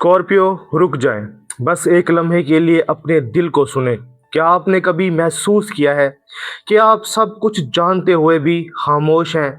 Scorpio, रुक जाएं। बस एक लम्हे के लिए अपने दिल को सुने। क्या आपने कभी महसूस किया है कि आप सब कुछ जानते हुए भी खामोश हैं?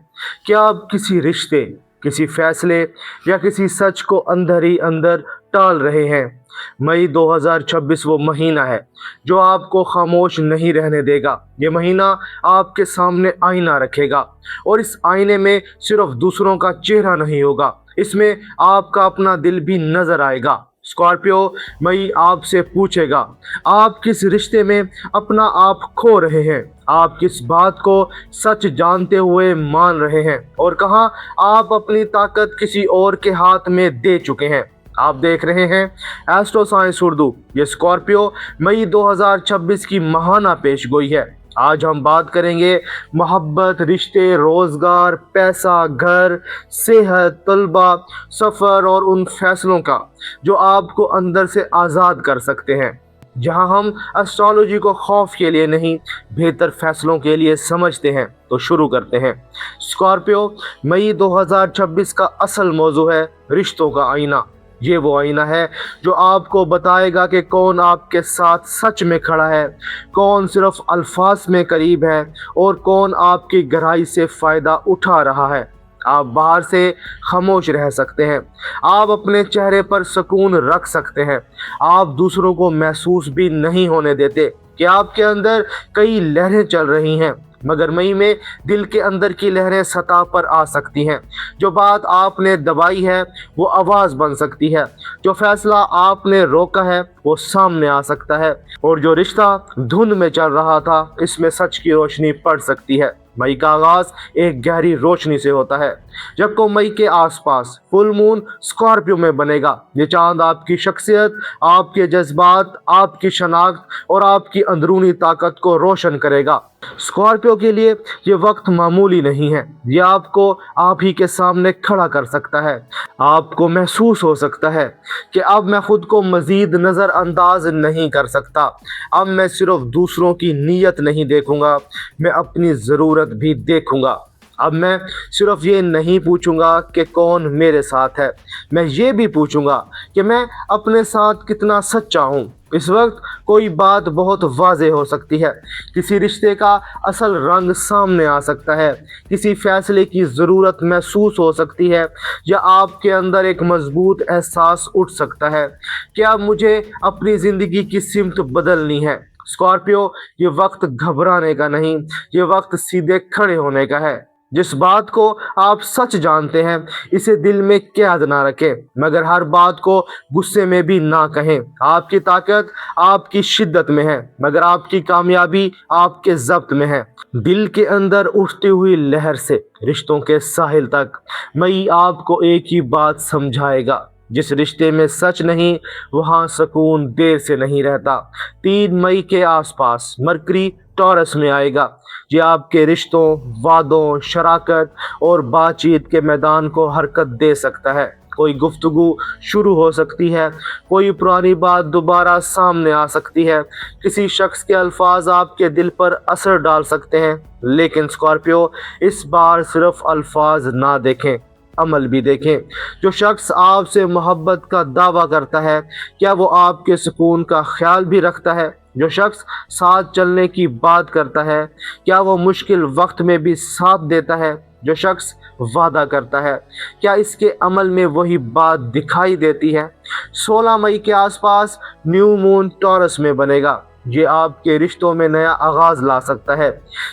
क्या आप किसी रिश्ते, किसी फैसले या किसी सच को अंदर ही अंदर टाल रहे हैं? मई 2026 वो महीना है जो आपको खामोश नहीं रहने देगा। ये महीना आपके सामने आईना रखेगा, और इस आईने में सिर्फ दूसरों का चेहरा नहीं होगा, इसमें आपका अपना दिल भी नजर आएगा। स्कॉर्पियो, मई आपसे पूछेगा, आप किस रिश्ते में अपना आप खो रहे हैं? आप किस बात को सच जानते हुए मान रहे हैं, और कहाँ आप अपनी ताकत किसी और के हाथ में दे चुके हैं? आप देख रहे हैं एस्ट्रो साइंस उर्दू। ये स्कॉर्पियो, मई 2026 की महाना पेशगोई है। आज हम बात करेंगे मोहब्बत, रिश्ते, रोजगार, पैसा, घर, सेहत, तलबा, सफ़र और उन फैसलों का जो आपको अंदर से आज़ाद कर सकते हैं। जहां हम एस्ट्रोलॉजी को खौफ के लिए नहीं, बेहतर फैसलों के लिए समझते हैं। तो शुरू करते हैं। स्कॉर्पियो, मई 2026 का असल मौजू है रिश्तों का आईना। ये वो आईना है जो आपको बताएगा कि कौन आपके साथ सच में खड़ा है, कौन सिर्फ अल्फाज में करीब है, और कौन आपकी गहराई से फ़ायदा उठा रहा है। आप बाहर से खामोश रह सकते हैं, आप अपने चेहरे पर सुकून रख सकते हैं, आप दूसरों को महसूस भी नहीं होने देते कि आपके अंदर कई लहरें चल रही हैं। मगर मई में दिल के अंदर की लहरें सतह पर आ सकती हैं। जो बात आपने दबाई है वो आवाज़ बन सकती है, जो फैसला आपने रोका है वो सामने आ सकता है, और जो रिश्ता धुंध में चल रहा था इसमें सच की रोशनी पड़ सकती है। मई का आगाज एक गहरी रोशनी से होता है। जब को मई के आसपास फुल मून स्कॉर्पियो में बनेगा, ये चांद आपकी शख्सियत, आपके जज्बात, आपकी शनाख्त और आपकी अंदरूनी ताकत को रोशन करेगा। स्कॉर्पियो के लिए ये वक्त मामूली नहीं है। ये आपको आप ही के सामने खड़ा कर सकता है। आपको महसूस हो सकता है कि अब मैं खुद को मजीद नज़रअंदाज नहीं कर सकता। अब मैं सिर्फ दूसरों की नीयत नहीं देखूंगा, मैं अपनी ज़रूरत भी देखूंगा। अब मैं सिर्फ ये नहीं पूछूंगा कि कौन मेरे साथ है, मैं ये भी पूछूंगा कि मैं अपने साथ कितना सच्चा हूँ। इस वक्त कोई बात बहुत वाज़े हो सकती है। किसी रिश्ते का असल रंग सामने आ सकता है, किसी फैसले की ज़रूरत महसूस हो सकती है, या आपके अंदर एक मजबूत एहसास उठ सकता है कि अब मुझे अपनी ज़िंदगी की सिमत बदलनी है। स्कॉर्पियो, ये वक्त घबराने का नहीं, ये वक्त सीधे खड़े होने का है। जिस बात को आप सच जानते हैं इसे दिल में कैद ना रखें, मगर हर बात को गुस्से में भी ना कहें। आपकी ताकत आपकी शिद्दत में है, मगर आपकी कामयाबी आपके ज़ब्त में है। दिल के अंदर उठती हुई लहर से रिश्तों के साहिल तक मई आपको एक ही बात समझाएगा, जिस रिश्ते में सच नहीं वहाँ सुकून देर से नहीं रहता। 3 मई के आसपास मरकरी टॉरस में आएगा। ये आपके रिश्तों, वादों, शराकत और बातचीत के मैदान को हरकत दे सकता है। कोई गुफ्तगू शुरू हो सकती है, कोई पुरानी बात दोबारा सामने आ सकती है, किसी शख्स के अल्फाज आपके दिल पर असर डाल सकते हैं। लेकिन स्कॉर्पियो, इस बार सिर्फ अल्फाज ना देखें, अमल भी देखें। जो शख्स आपसे मोहब्बत का दावा करता है, क्या वो आपके सुकून का ख्याल भी रखता है? जो शख्स साथ चलने की बात करता है, क्या वो मुश्किल वक्त में भी साथ देता है? जो शख्स वादा करता है, क्या इसके अमल में वही बात दिखाई देती है? 16 मई के आसपास न्यू मून टॉरस में बनेगा। ये आपके रिश्तों में नया आगाज़ ला सकता है,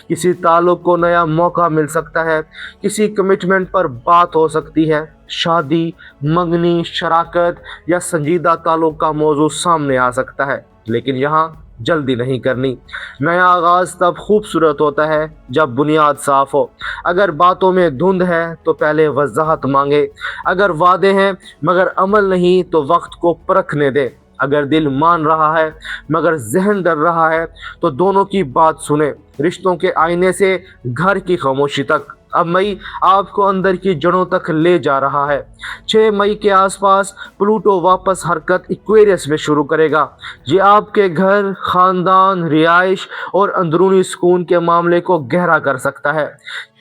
किसी ताल्लुक़ को नया मौका मिल सकता है, किसी कमिटमेंट पर बात हो सकती है। शादी, मंगनी, शराकत या संजीदा ताल्लुक़ का मौजू सामने आ सकता है, लेकिन यहाँ जल्दी नहीं करनी। नया आगाज़ तब खूबसूरत होता है जब बुनियाद साफ़ हो। अगर बातों में धुंध है तो पहले वजाहत मांगे। अगर वादे हैं मगर अमल नहीं तो वक्त को परखने दे। अगर दिल मान रहा है मगर जहन डर रहा है तो दोनों की बात सुने। रिश्तों के आईने से घर की खामोशी तक। अब मई आपको अंदर की जड़ों तक ले जा रहा है। 6 मई के आसपास प्लूटो वापस हरकत इक्वेरियस में शुरू करेगा। ये आपके घर, ख़ानदान, रिहाइश और अंदरूनी सुकून के मामले को गहरा कर सकता है।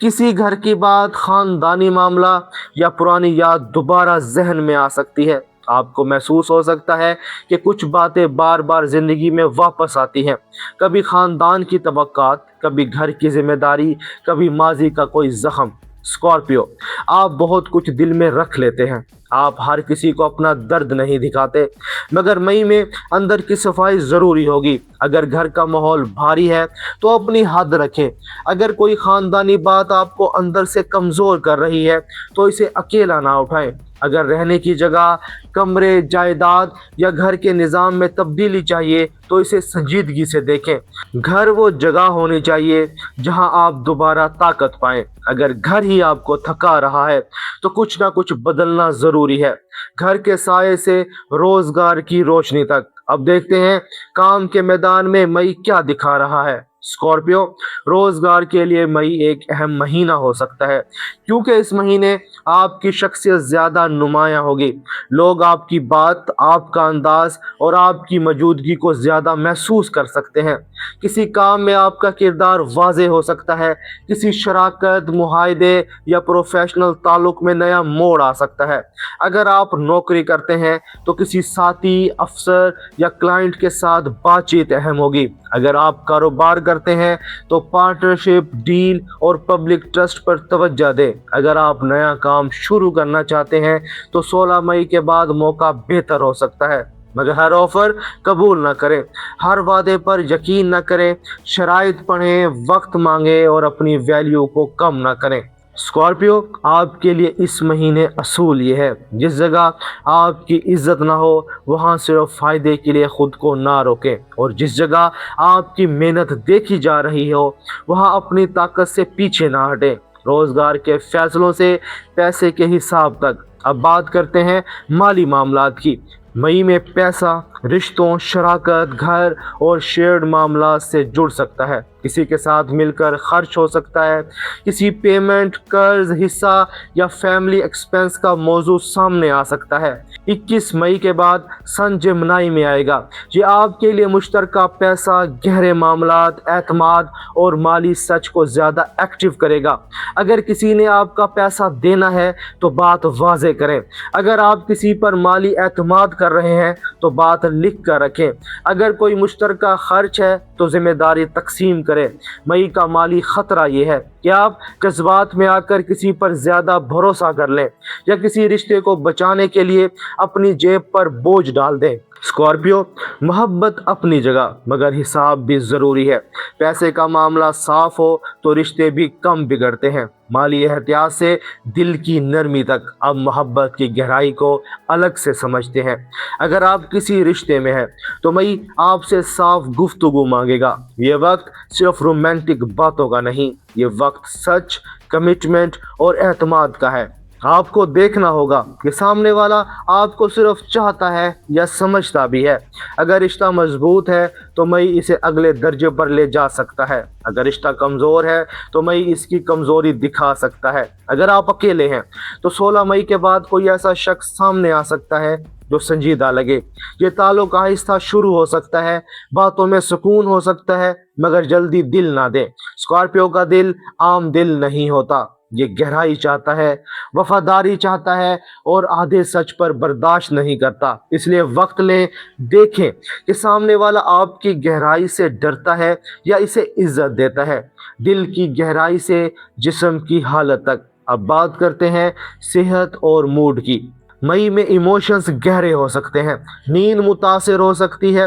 किसी घर की बात, ख़ानदानी मामला या पुरानी याद दोबारा जहन में आ सकती है। آپ کو محسوस ہو سکتا ہے کہ کچھ باتیں بار بار زندگی میں واپس آتی ہیں، کبھی خاندان کی توقعات، کبھی گھر کی ذمہ داری، کبھی ماضی کا کوئی زخم۔ اسکارپیو، آپ بہت کچھ دل میں رکھ لیتے ہیں، آپ ہر کسی کو اپنا درد نہیں دکھاتے، مگر مئی میں اندر کی صفائی ضروری ہوگی۔ اگر گھر کا ماحول بھاری ہے تو اپنی حد رکھیں، اگر کوئی خاندانی بات آپ کو اندر سے کمزور کر رہی ہے تو اسے اکیلا نہ اٹھائیں۔ اگر رہنے کی جگہ، کمرے، جائیداد یا گھر کے نظام میں تبدیلی چاہیے تو اسے سنجیدگی سے دیکھیں۔ گھر وہ جگہ ہونی چاہیے جہاں آپ دوبارہ طاقت پائیں۔ اگر گھر ہی آپ کو تھکا رہا ہے تو کچھ نہ کچھ بدلنا ضروری ہے، گھر کے سائے سے روزگار کی روشنی تک۔ اب دیکھتے ہیں کام کے میدان میں مئی کیا دکھا رہا ہے۔ اسکارپیو، روزگار کے لیے مئی ایک اہم مہینہ ہو سکتا ہے، کیونکہ اس مہینے آپ کی شخصیت زیادہ نمایاں ہوگی۔ لوگ آپ کی بات، آپ کا انداز اور آپ کی موجودگی کو زیادہ محسوس کر سکتے ہیں۔ کسی کام میں آپ کا کردار واضح ہو سکتا ہے، کسی شراکت، معاہدے یا پروفیشنل تعلق میں نیا موڑ آ سکتا ہے۔ اگر آپ نوکری کرتے ہیں تو کسی ساتھی، افسر یا کلائنٹ کے ساتھ بات چیت اہم ہوگی۔ اگر آپ کاروبار کرتے ہیں تو پارٹنرشپ، ڈیل اور پبلک ٹرسٹ پر توجہ دیں۔ اگر آپ نیا کام شروع کرنا چاہتے ہیں تو 16 مئی کے بعد موقع بہتر ہو سکتا ہے، مگر ہر آفر قبول نہ کریں، ہر وعدے پر یقین نہ کریں، شرائط پڑھیں، وقت مانگیں اور اپنی ویلیو کو کم نہ کریں۔ اسکارپیو، آپ کے لیے اس مہینے اصول یہ ہے، جس جگہ آپ کی عزت نہ ہو وہاں صرف فائدے کے لیے خود کو نہ روکیں، اور جس جگہ آپ کی محنت دیکھی جا رہی ہو وہاں اپنی طاقت سے پیچھے نہ ہٹیں۔ روزگار کے فیصلوں سے پیسے کے حساب تک۔ اب بات کرتے ہیں مالی معاملات کی۔ مئی میں پیسہ رشتوں، شراکت، گھر اور شیئرڈ معاملات سے جڑ سکتا ہے، کسی کے ساتھ مل کر خرچ ہو سکتا ہے، کسی پیمنٹ، قرض، حصہ یا فیملی ایکسپنس کا موضوع سامنے آ سکتا ہے۔ 21 مئی کے بعد سن جمنائی میں آئے گا، یہ آپ کے لیے مشترکہ پیسہ، گہرے معاملات، اعتماد اور مالی سچ کو زیادہ ایکٹیو کرے گا۔ اگر کسی نے آپ کا پیسہ دینا ہے تو بات واضح کریں، اگر آپ کسی پر مالی اعتماد کر رہے ہیں تو بات لکھ کر رکھیں، اگر کوئی مشترکہ خرچ ہے تو ذمہ داری تقسیم کریں۔ مئی کا مالی خطرہ یہ ہے کہ آپ جذبات میں آ کر کسی پر زیادہ بھروسہ کر لیں یا کسی رشتے کو بچانے کے لیے اپنی جیب پر بوجھ ڈال دیں۔ اسکارپیو، محبت اپنی جگہ مگر حساب بھی ضروری ہے۔ پیسے کا معاملہ صاف ہو تو رشتے بھی کم بگڑتے ہیں۔ مالی احتیاط سے دل کی نرمی تک، اب محبت کی گہرائی کو الگ سے سمجھتے ہیں۔ اگر آپ کسی رشتے میں ہیں تو مئی آپ سے صاف گفتگو مانگے گا۔ یہ وقت صرف رومانٹک باتوں کا نہیں، یہ وقت سچ، کمٹمنٹ اور اعتماد کا ہے۔ آپ کو دیکھنا ہوگا کہ سامنے والا آپ کو صرف چاہتا ہے یا سمجھتا بھی ہے۔ اگر رشتہ مضبوط ہے تو مئی اسے اگلے درجے پر لے جا سکتا ہے، اگر رشتہ کمزور ہے تو مئی اس کی کمزوری دکھا سکتا ہے۔ اگر آپ اکیلے ہیں تو 16 مئی کے بعد کوئی ایسا شخص سامنے آ سکتا ہے جو سنجیدہ لگے۔ یہ تعلق آہستہ شروع ہو سکتا ہے، باتوں میں سکون ہو سکتا ہے، مگر جلدی دل نہ دیں۔ اسکارپیو کا دل عام دل نہیں ہوتا، یہ گہرائی چاہتا ہے، وفاداری چاہتا ہے اور آدھے سچ پر برداشت نہیں کرتا۔ اس لیے وقت لیں، دیکھیں کہ سامنے والا آپ کی گہرائی سے ڈرتا ہے یا اسے عزت دیتا ہے، دل کی گہرائی سے جسم کی حالت تک۔ اب بات کرتے ہیں صحت اور موڈ کی۔ مئی میں ایموشنز گہرے ہو سکتے ہیں، نیند متاثر ہو سکتی ہے،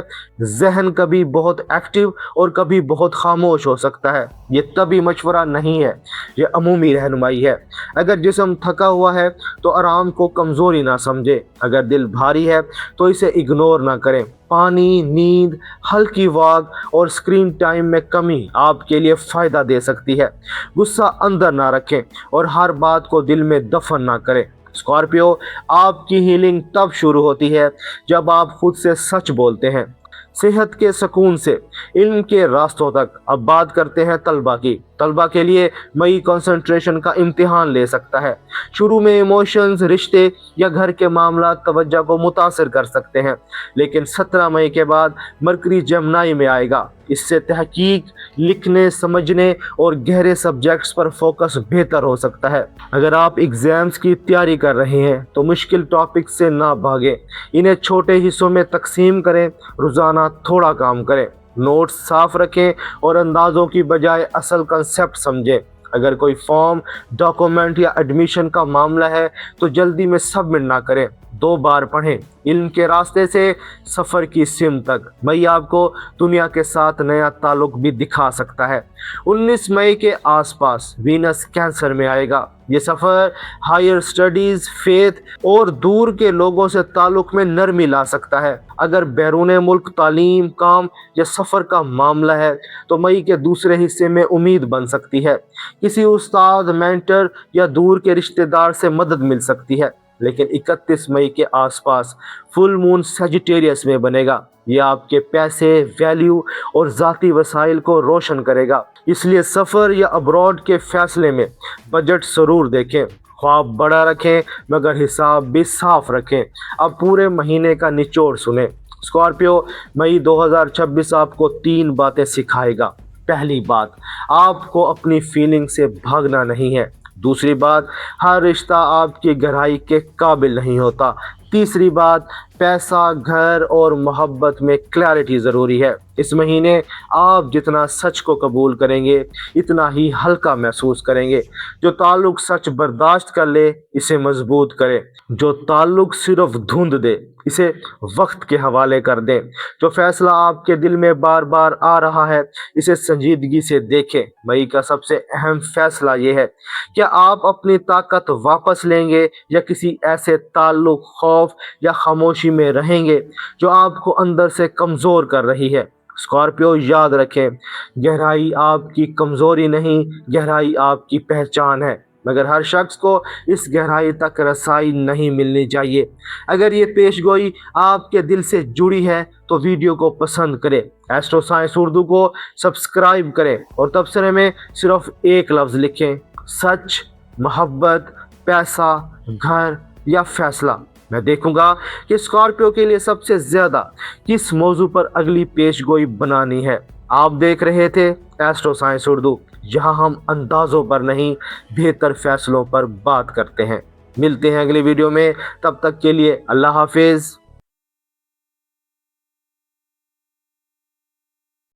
ذہن کبھی بہت ایکٹیو اور کبھی بہت خاموش ہو سکتا ہے۔ یہ طبی مشورہ نہیں ہے، یہ عمومی رہنمائی ہے۔ اگر جسم تھکا ہوا ہے تو آرام کو کمزوری نہ سمجھے، اگر دل بھاری ہے تو اسے اگنور نہ کریں۔ پانی، نیند، ہلکی واک اور اسکرین ٹائم میں کمی آپ کے لیے فائدہ دے سکتی ہے۔ غصہ اندر نہ رکھیں اور ہر بات کو دل میں دفن نہ کریں۔ اسکارپیو، آپ کی ہیلنگ تب شروع ہوتی ہے جب آپ خود سے سچ بولتے ہیں۔ सेहत के सुकून से इल्म के रास्तों तक। अब बात करते हैं तलबा की। तलबा के लिए मई कंसंट्रेशन का इम्तिहान ले सकता है। शुरू में इमोशंस, रिश्ते या घर के मामला तवज्जो को मुतासर कर सकते हैं, लेकिन 17 मई के बाद मरकरी जमनाई में आएगा। इससे तहकीक, लिखने, समझने और गहरे सब्जेक्ट्स पर फोकस बेहतर हो सकता है। अगर आप एग्जाम्स की तैयारी कर रहे हैं तो मुश्किल टॉपिक से ना भागें, इन्हें छोटे हिस्सों में तकसीम करें, रोज़ाना थोड़ा काम करें, नोट्स साफ रखें और अंदाज़ों की बजाय असल कंसेप्ट समझें। अगर कोई फॉर्म, डॉक्यूमेंट या एडमिशन का मामला है तो जल्दी में सबमिट ना करें, 2 बार पढ़ें। इल्म के रास्ते से सफ़र की सिम तक। मई आपको दुनिया के साथ नया ताल्लुक भी दिखा सकता है। 19 मई के आसपास वीनस कैंसर में आएगा। ये सफ़र हायर स्टडीज़, फेथ और दूर के लोगों से ताल्लुक में नरमी ला सकता है। अगर बैरून मुल्क तालीम, काम या सफ़र का मामला है तो मई के दूसरे हिस्से में उम्मीद बन सकती है। किसी उस्ताद, मेंटर या दूर के रिश्तेदार से मदद मिल सकती है। लेकिन 31 मई के आसपास फुल मून सजिटेरियस में बनेगा। ये आपके पैसे, वैल्यू और ज़ाती वसाइल को रोशन करेगा। इसलिए सफ़र या अब्रॉड के फैसले में बजट ज़रूर देखें, ख्वाब बड़ा रखें मगर हिसाब भी साफ रखें। अब पूरे महीने का निचोड़ सुने। स्कॉर्पियो, मई 2026 आपको 3 बातें सिखाएगा। पहली बात, आपको अपनी फीलिंग से भागना नहीं है। दूसरी बात, हर रिश्ता आपकी गहराई के काबिल नहीं होता। तीसरी बात, पैसा, घर और मोहब्बत में क्लैरिटी ज़रूरी है। इस महीने आप जितना सच को कबूल करेंगे इतना ही हल्का महसूस करेंगे। जो ताल्लुक सच बर्दाश्त कर ले इसे मजबूत करें। जो ताल्लुक सिर्फ धुंध दे इसे वक्त के हवाले कर दें। जो फैसला आपके दिल में बार बार आ रहा है इसे संजीदगी से देखें। मई का सबसे अहम फैसला ये है, क्या आप अपनी ताकत वापस लेंगे या किसी ऐसे ताल्लुक, खौफ या खामोशी में रहेंगे जो आपको अंदर से कमज़ोर कर रही है। स्कॉर्पियो, याद रखें, गहराई आपकी कमज़ोरी नहीं, गहराई आपकी पहचान है, मगर हर शख्स को इस गहराई तक रसाई नहीं मिलनी चाहिए। अगर ये पेशगोई आपके दिल से जुड़ी है तो वीडियो को पसंद करें, एस्ट्रो साइंस उर्दू को सब्सक्राइब करें और तबसरे में सिर्फ एक लफ्ज़ लिखें, सच, मोहब्बत, पैसा, घर या फैसला। मैं देखूंगा कि स्कॉर्पियो के लिए सबसे ज़्यादा किस मौजू पर अगली पेशगोई बनानी है। आप देख रहे थे एस्ट्रो साइंस उर्दू, जहां हम अंदाज़ों पर नहीं बेहतर फैसलों पर बात करते हैं। मिलते हैं अगली वीडियो में, तब तक के लिए अल्लाह हाफिज़।